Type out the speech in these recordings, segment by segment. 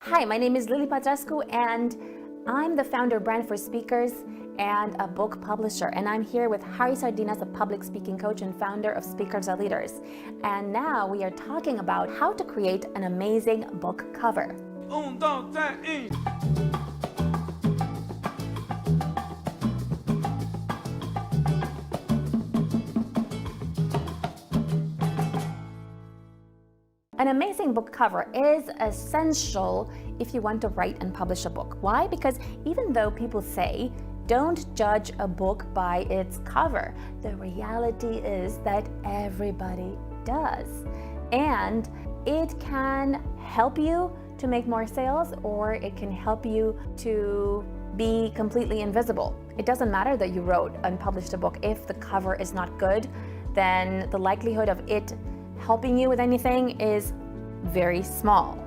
Hi, my name is Lily Patrascu, and I'm the founder of Brand for Speakers and a book publisher. And I'm here with Harry Sardinas, a public speaking coach and founder of Speakers Are Leaders. And now we are talking about how to create an amazing book cover. An amazing book cover is essential if you want to write and publish a book. Why? Because even though people say, don't judge a book by its cover, the reality is that everybody does. And it can help you to make more sales, or it can help you to be completely invisible. It doesn't matter that you wrote and published a book. If the cover is not good, then the likelihood of it helping you with anything is very small.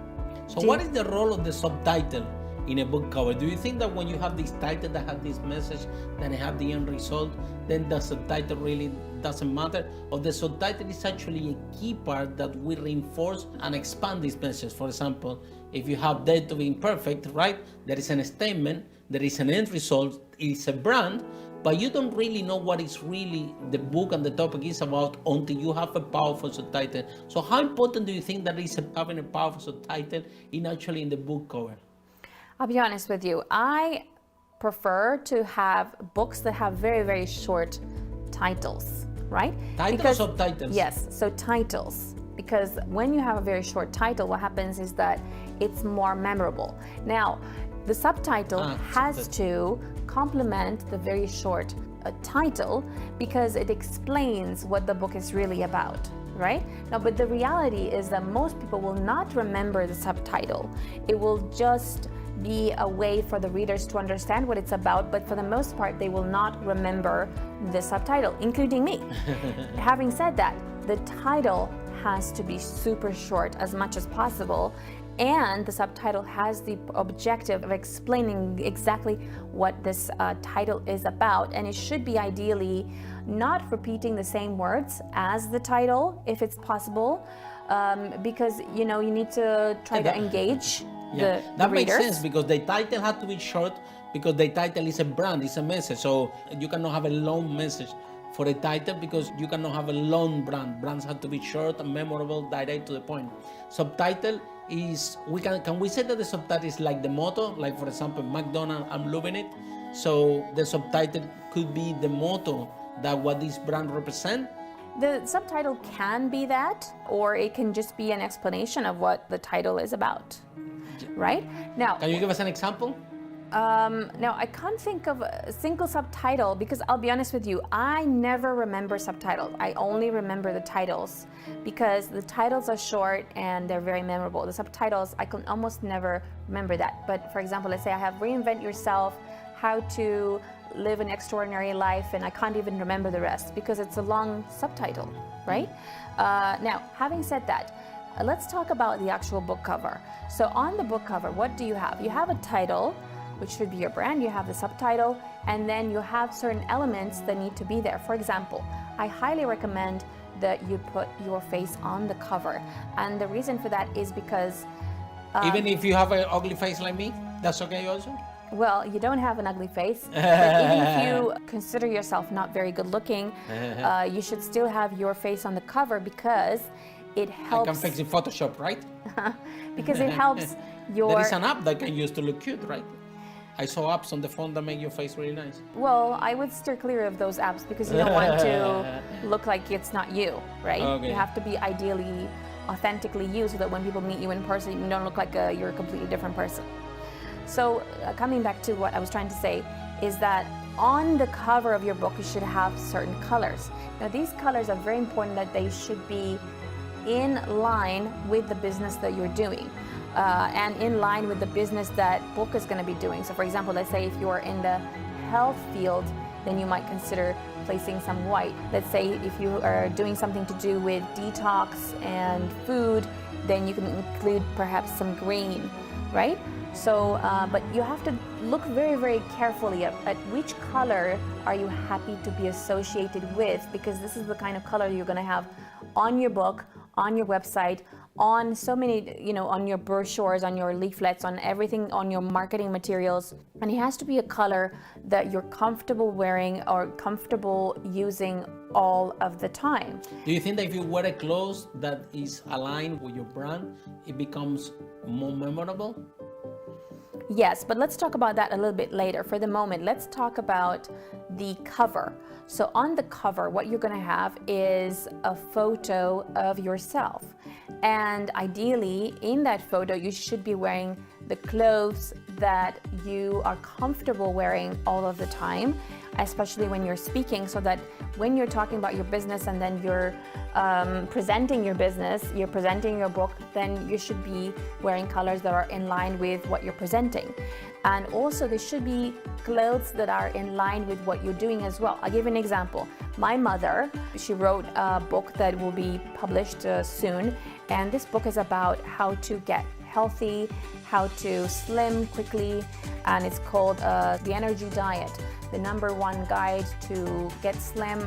So what is the role of the subtitle in a book cover? Do you think that when you have this title that has this message, then have the end result, then the subtitle really doesn't matter? Or the subtitle is actually a key part that we reinforce and expand this message? For example, if you have Dare to Be Imperfect, right? There is a statement, there is an end result, it's a brand, but you don't really know what is really the book and the topic is about until you have a powerful subtitle. So how important do you think that is having a powerful subtitle in the book cover? I'll be honest with you, I prefer to have books that have very, very short titles, right? Titles or subtitles? Yes, so titles. Because when you have a very short title, what happens is that it's more memorable. Now, the subtitle has to complement the very short title because it explains what the book is really about, right? Now, but the reality is that most people will not remember the subtitle. It will just be a way for the readers to understand what it's about, but for the most part, they will not remember the subtitle, including me. Having said that, the title has to be super short as much as possible, and the subtitle has the objective of explaining exactly what this title is about, and it should be ideally not repeating the same words as the title if it's possible, because you need to try to engage the that readers. Makes sense, because the title has to be short, because the title is a brand, it's a message, so you cannot have a long message for a title because you cannot have a long brand. Brands have to be short and memorable, direct to the point. Subtitle is, can we say that the subtitle is like the motto? Like, for example, McDonald's, I'm loving it. So the subtitle could be the motto that what this brand represents. The subtitle can be that, or it can just be an explanation of what the title is about, right? Now, can you give us an example? Now, I can't think of a single subtitle because I'll be honest with you, I never remember subtitles. I only remember the titles because the titles are short and they're very memorable. The subtitles, I can almost never remember that. But for example, let's say I have Reinvent Yourself, How to Live an Extraordinary Life, and I can't even remember the rest because it's a long subtitle, right? Now, having said that, let's talk about the actual book cover. So on the book cover, what do you have? You have a title, which should be your brand, you have the subtitle, and then you have certain elements that need to be there. For example, I highly recommend that you put your face on the cover. And the reason for that is because... even if you have an ugly face like me, that's okay also? Well, you don't have an ugly face, but even if you consider yourself not very good looking, you should still have your face on the cover because it helps... I can fix in Photoshop, right? Because it helps your... There is an app that can use to look cute, right? I saw apps on the phone that make your face really nice. Well, I would steer clear of those apps because you don't want to look like it's not you, right? Okay. You have to be ideally, authentically you so that when people meet you in person, you don't look like you're a completely different person. So coming back to what I was trying to say is that on the cover of your book, you should have certain colors. Now, these colors are very important that they should be in line with the business that you're doing. And in line with the business that book is going to be doing. So for example, let's say if you're in the health field, then you might consider placing some white. Let's say if you are doing something to do with detox and food, then you can include perhaps some green, right? So, but you have to look very, very carefully at which color are you happy to be associated with, because this is the kind of color you're going to have on your book, on your website, on so many, on your brochures, on your leaflets, on everything, on your marketing materials. And it has to be a color that you're comfortable wearing or comfortable using all of the time. Do you think that if you wear a clothes that is aligned with your brand, it becomes more memorable? Yes, but let's talk about that a little bit later. For the moment, let's talk about the cover. So on the cover, what you're going to have is a photo of yourself. And ideally, in that photo, you should be wearing the clothes that you are comfortable wearing all of the time, especially when you're speaking, so that when you're talking about your business and then you're presenting your business, you're presenting your book, then you should be wearing colors that are in line with what you're presenting. And also there should be clothes that are in line with what you're doing as well. I'll give you an example. My mother, she wrote a book that will be published soon, and this book is about how to get healthy, how to slim quickly, and it's called The Energy Diet, the #1 guide to get slim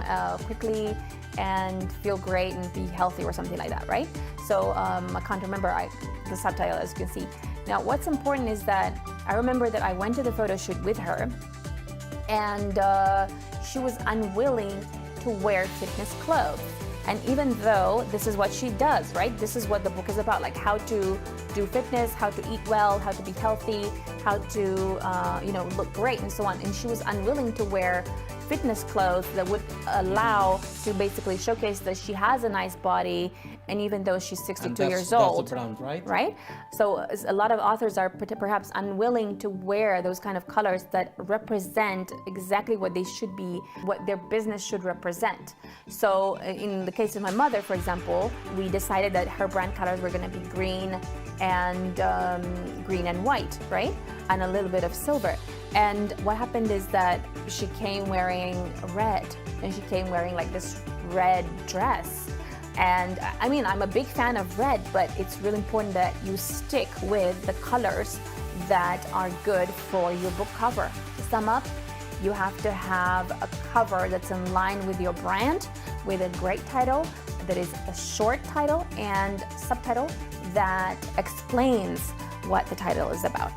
quickly and feel great and be healthy, or something like that, right? So I can't remember the subtitle, as you can see. Now, what's important is that I remember that I went to the photo shoot with her, and she was unwilling to wear fitness clothes. And even though this is what she does, right? This is what the book is about, like how to do fitness, how to eat well, how to be healthy, how to, look great and so on. And she was unwilling to wear fitness clothes that would allow to basically showcase that she has a nice body, and even though she's 62 years old. That's the brand, right? Right? So a lot of authors are perhaps unwilling to wear those kind of colors that represent exactly what they should be, what their business should represent. So in the case of my mother, for example, we decided that her brand colors were going to be green and white, right? And a little bit of silver. And what happened is that she came wearing red, and she came wearing like this red dress. And I mean, I'm a big fan of red, but it's really important that you stick with the colors that are good for your book cover. To sum up, you have to have a cover that's in line with your brand, with a great title that is a short title and subtitle that explains what the title is about.